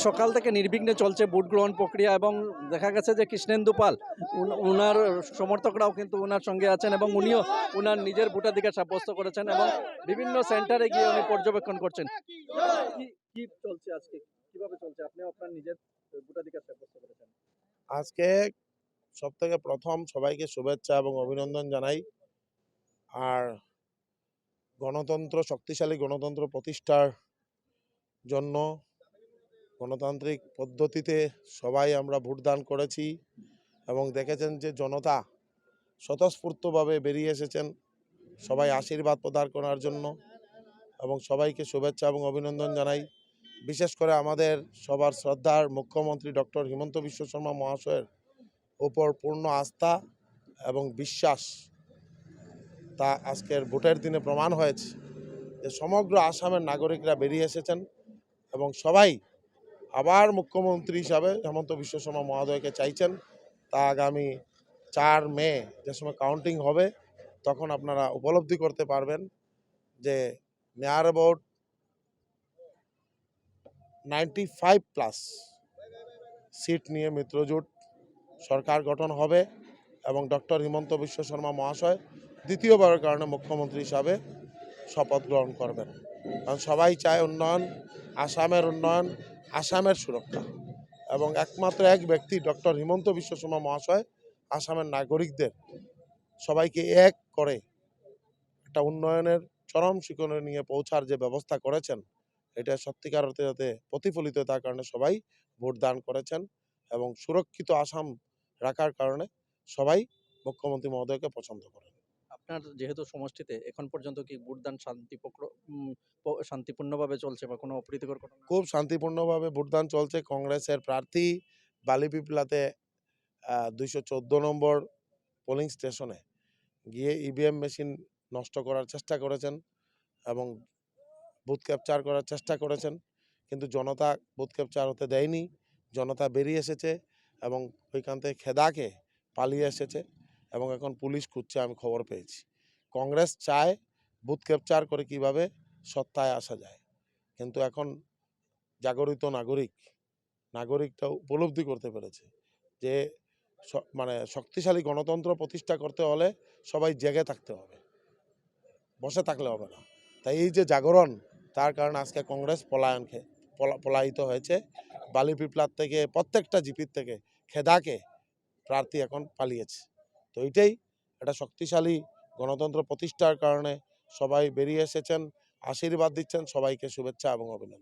সকাল থেকে নির্বিঘ্নে চলছে ভোট গ্রহণ প্রক্রিয়া এবং দেখা গেছে যে কৃষ্ণেন্দু পাল উনার সমর্থকরাও কিন্তু উনার সঙ্গে আছেন এবং উনিও উনার নিজের ভোটাধিকার সাব্যস্ত করেছেন এবং বিভিন্ন সেন্টারে গিয়ে উনি পর্যবেক্ষণ করছেন। কি কি চলছে আজকে, কিভাবে চলছে? আপনি আপনার নিজের ভোটাধিকার সাব্যস্ত করেছেন। আজকে সবথেকে প্রথম সবাইকে শুভেচ্ছা এবং অভিনন্দন জানাই। আর শক্তিশালী গণতন্ত্র প্রতিষ্ঠার জন্য গণতান্ত্রিক পদ্ধতিতে সবাই আমরা ভোটদান করেছি এবং দেখেছেন যে জনতা স্বতঃস্ফূর্তভাবে বেরিয়ে এসেছেন সবাই আশীর্বাদ প্রদান করার জন্য, এবং সবাইকে শুভেচ্ছা এবং অভিনন্দন জানাই। বিশেষ করে আমাদের সবার শ্রদ্ধার মুখ্যমন্ত্রী ডক্টর হিমন্ত বিশ্ব শর্মা মহাশয়ের ওপর পূর্ণ আস্থা এবং বিশ্বাস তা আজকের ভোটের দিনে প্রমাণ হয়েছে যে সমগ্র আসামের নাগরিকরা বেরিয়ে এসেছেন এবং সবাই আবার মুখ্যমন্ত্রী হিসাবে হেমন্ত বিশ্ব শর্মা মহোদয়কে চাইছেন। তা আগামী 4 মে যে সময় কাউন্টিং হবে তখন আপনারা উপলব্ধি করতে পারবেন যে নিয়ার অ্যাবাউট 95+ সিট নিয়ে মিত্রজোট সরকার গঠন হবে এবং ডক্টর হিমন্ত বিশ্ব শর্মা মহাশয় দ্বিতীয়বারের কারণে মুখ্যমন্ত্রী হিসাবে শপথ গ্রহণ করবেন। কারণ সবাই চায় উন্নয়ন, আসামের উন্নয়ন, আসামের সুরক্ষা, এবং একমাত্র এক ব্যক্তি ডক্টর হিমন্ত বিশ্ব শর্মা মহাশয় আসামের নাগরিকদের সবাইকে এক করে একটা উন্নয়নের চরম শিখরে নিয়ে পৌঁছার যে ব্যবস্থা করেছেন এটা সত্যিকার অর্থে যাতে প্রতিফলিত, তার কারণে সবাই ভোটদান করেছেন এবং সুরক্ষিত আসাম রাখার কারণে সবাই মুখ্যমন্ত্রী মহোদয়কে পছন্দ করেন। আপনার যেহেতু সমষ্টিতে এখন পর্যন্ত কি ভোটদান শান্তিপূর্ণভাবে চলছে বা কোনো অপ্রীতিকর ঘটনা? খুব শান্তিপূর্ণভাবে ভোটদান চলছে। কংগ্রেসের প্রার্থী বালিপিপলাতে 214 নম্বর পোলিং স্টেশনে গিয়ে ইভিএম মেশিন নষ্ট করার চেষ্টা করেছেন এবং বুথ ক্যাপচার করার চেষ্টা করেছেন, কিন্তু জনতা বুথ ক্যাপচার হতে দেয়নি। জনতা বেরিয়ে এসেছে এবং ওইখান থেকে খেদাকে পালিয়ে এসেছে এবং এখন পুলিশ খুঁজছে, আমি খবর পেয়েছি। কংগ্রেস চায় বুথ ক্যাপচার করে কিভাবে সত্তায় আসা যায়, কিন্তু এখন জাগরিত নাগরিকটা উপলব্ধি করতে পেরেছে যে মানে শক্তিশালী গণতন্ত্র প্রতিষ্ঠা করতে হলে সবাই জেগে থাকতে হবে, বসে থাকলে হবে না। তাই এই যে জাগরণ, তার কারণে আজকে কংগ্রেস পলায়িত হয়েছে। বালিপিপলার থেকে প্রত্যেকটা জিপির থেকে খেদাকে প্রার্থী এখন পালিয়েছে। তো এইটাই একটা শক্তিশালী গণতন্ত্র প্রতিষ্ঠার কারণে সবাই বেরিয়ে এসেছেন, আশীর্বাদ দিচ্ছেন। সবাইকে শুভেচ্ছা এবং অভিনন্দন।